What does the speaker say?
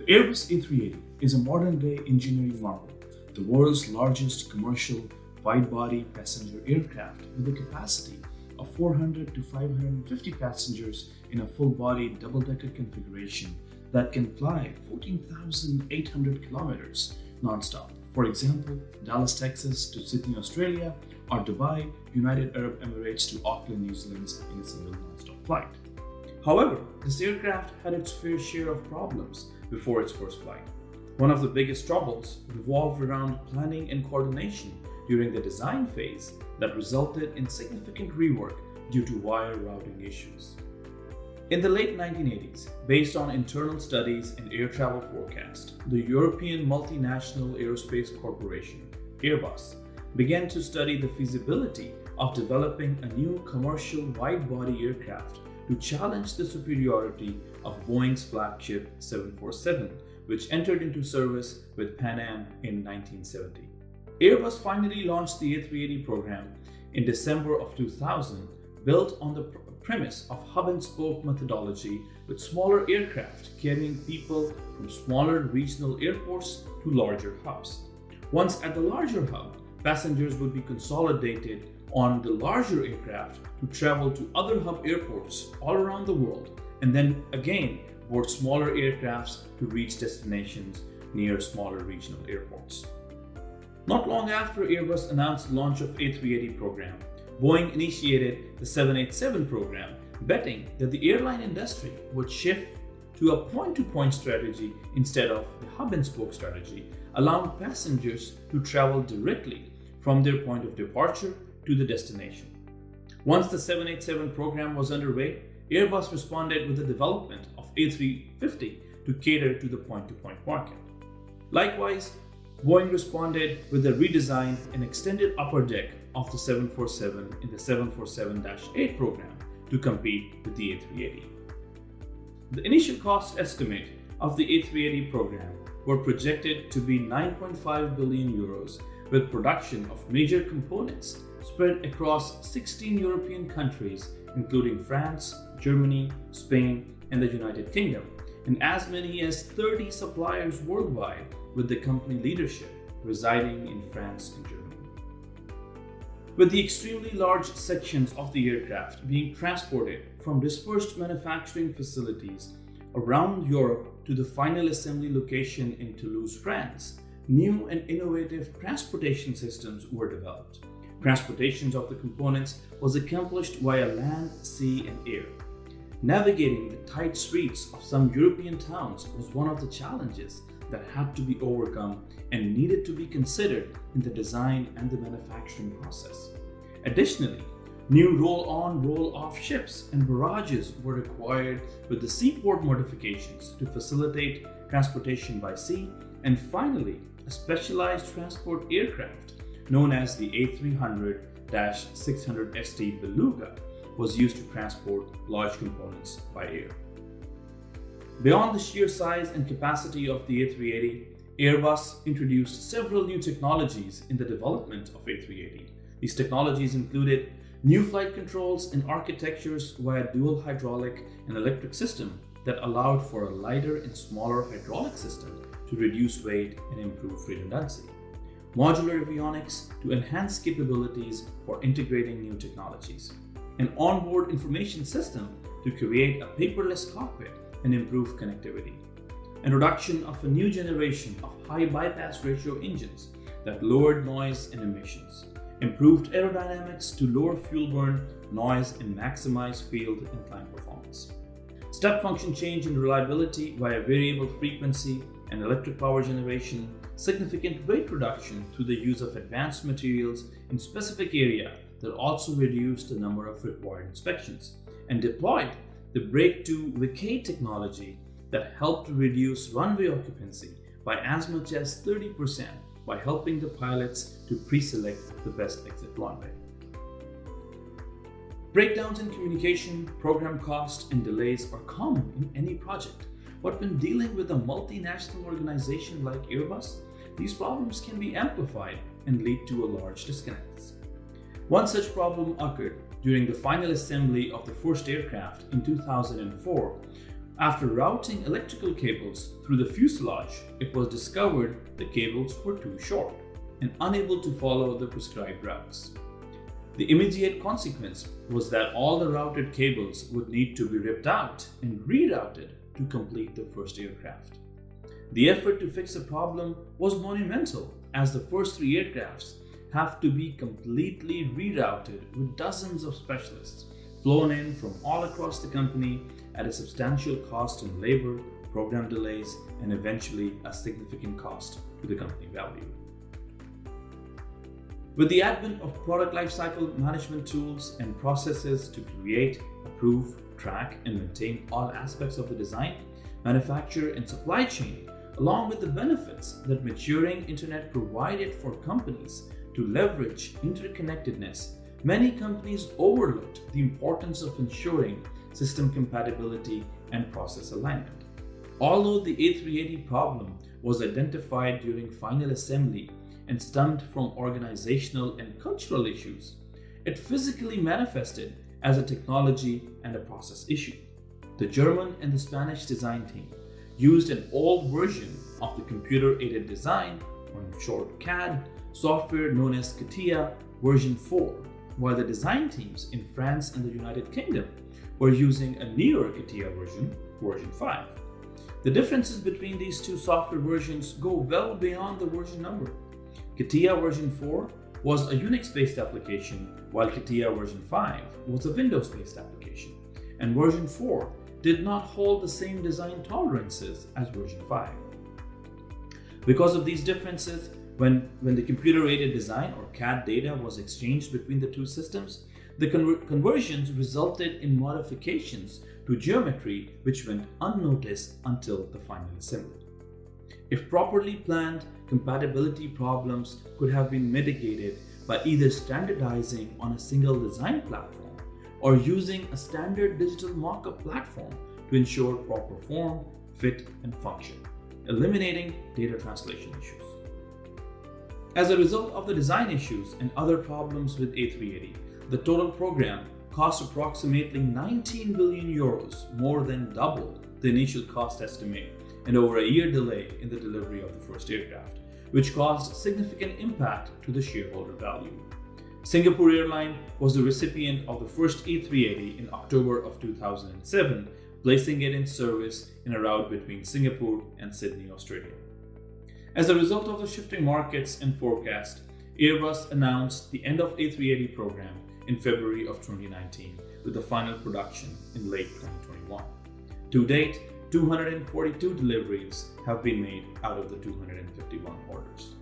The Airbus A380 is a modern-day engineering marvel, the world's largest commercial wide-body passenger aircraft with a capacity of 400 to 550 passengers in a full-body double-decker configuration that can fly 14,800 kilometers non-stop. For example, Dallas, Texas to Sydney, Australia, or Dubai, United Arab Emirates to Auckland, New Zealand in a single non-stop flight. However, this aircraft had its fair share of problems before its first flight. One of the biggest troubles revolved around planning and coordination during the design phase that resulted in significant rework due to wire routing issues. In the late 1980s, based on internal studies and air travel forecast, the European multinational aerospace corporation, Airbus, began to study the feasibility of developing a new commercial wide-body aircraft to challenge the superiority of Boeing's flagship 747, which entered into service with Pan Am in 1970. Airbus finally launched the A380 program in December of 2000, built on the premise of hub-and-spoke methodology with smaller aircraft carrying people from smaller regional airports to larger hubs. Once at the larger hub, passengers would be consolidated on the larger aircraft to travel to other hub airports all around the world, and then again board smaller aircrafts to reach destinations near smaller regional airports. Not long after Airbus announced the launch of A380 program, Boeing initiated the 787 program, betting that the airline industry would shift to a point-to-point strategy instead of the hub-and-spoke strategy, allowing passengers to travel directly from their point of departure to the destination. Once the 787 program was underway, Airbus responded with the development of A350 to cater to the point-to-point market. Likewise, Boeing responded with a redesigned and extended upper deck of the 747 in the 747-8 program to compete with the A380. The initial cost estimate of the A380 program were projected to be 9.5 billion euros, with production of major components spread across 16 European countries, including France, Germany, Spain, and the United Kingdom, and as many as 30 suppliers worldwide, with the company leadership residing in France and Germany. With the extremely large sections of the aircraft being transported from dispersed manufacturing facilities around Europe to the final assembly location in Toulouse, France, new and innovative transportation systems were developed. Transportation of the components was accomplished via land, sea, and air. Navigating the tight streets of some European towns was one of the challenges that had to be overcome and needed to be considered in the design and the manufacturing process. Additionally, new roll-on, roll-off ships and barrages were required with the seaport modifications to facilitate transportation by sea, and finally, a specialized transport aircraft known as the A300-600ST Beluga was used to transport large components by air. Beyond the sheer size and capacity of the A380, Airbus introduced several new technologies in the development of A380. These technologies included new flight controls and architectures via dual hydraulic and electric system that allowed for a lighter and smaller hydraulic system to reduce weight and improve redundancy. Modular avionics to enhance capabilities for integrating new technologies. An onboard information system to create a paperless cockpit and improve connectivity. Introduction of a new generation of high bypass ratio engines that lowered noise and emissions. Improved aerodynamics to lower fuel burn, noise, and maximize field and climb performance. Step function change in reliability via variable frequency and electric power generation. Significant weight reduction through the use of advanced materials in specific area that also reduced the number of required inspections, and deployed the break-to vacate technology that helped to reduce runway occupancy by as much as 30% by helping the pilots to pre-select the best exit runway. Breakdowns in communication, program cost, and delays are common in any project, but when dealing with a multinational organization like Airbus, these problems can be amplified and lead to a large disconnects. One such problem occurred during the final assembly of the first aircraft in 2004, After routing electrical cables through the fuselage, it was discovered the cables were too short and unable to follow the prescribed routes. The immediate consequence was that all the routed cables would need to be ripped out and rerouted to complete the first aircraft. The effort to fix the problem was monumental, as the first 3 aircrafts have to be completely rerouted with dozens of specialists flown in from all across the company at a substantial cost in labor, program delays, and eventually a significant cost to the company value. With the advent of product lifecycle management tools and processes to create, approve, track, and maintain all aspects of the design, manufacture, and supply chain, along with the benefits that maturing internet provided for companies to leverage interconnectedness, many companies overlooked the importance of ensuring system compatibility and process alignment. Although the A380 problem was identified during final assembly and stemmed from organizational and cultural issues, it physically manifested as a technology and a process issue. The German and the Spanish design team used an old version of the computer-aided design, or in short CAD, software known as CATIA version 4, while the design teams in France and the United Kingdom were using a newer CATIA version, version 5. The differences between these two software versions go well beyond the version number. CATIA version 4 was a Unix-based application, while CATIA version 5 was a Windows-based application, and version 4 did not hold the same design tolerances as version 5. Because of these differences, when the computer-aided design or CAD data was exchanged between the two systems, the conversions resulted in modifications to geometry which went unnoticed until the final assembly. If properly planned, compatibility problems could have been mitigated by either standardizing on a single design platform or using a standard digital mockup platform to ensure proper form, fit, and function, eliminating data translation issues. As a result of the design issues and other problems with A380, the total program cost approximately 19 billion euros, more than double the initial cost estimate, and over a year delay in the delivery of the first aircraft, which caused significant impact to the shareholder value. Singapore Airlines was the recipient of the first A380 in October of 2007, placing it in service in a route between Singapore and Sydney, Australia. As a result of the shifting markets and forecast, Airbus announced the end of A380 program in February of 2019, with the final production in late 2021. To date, 242 deliveries have been made out of the 251 orders.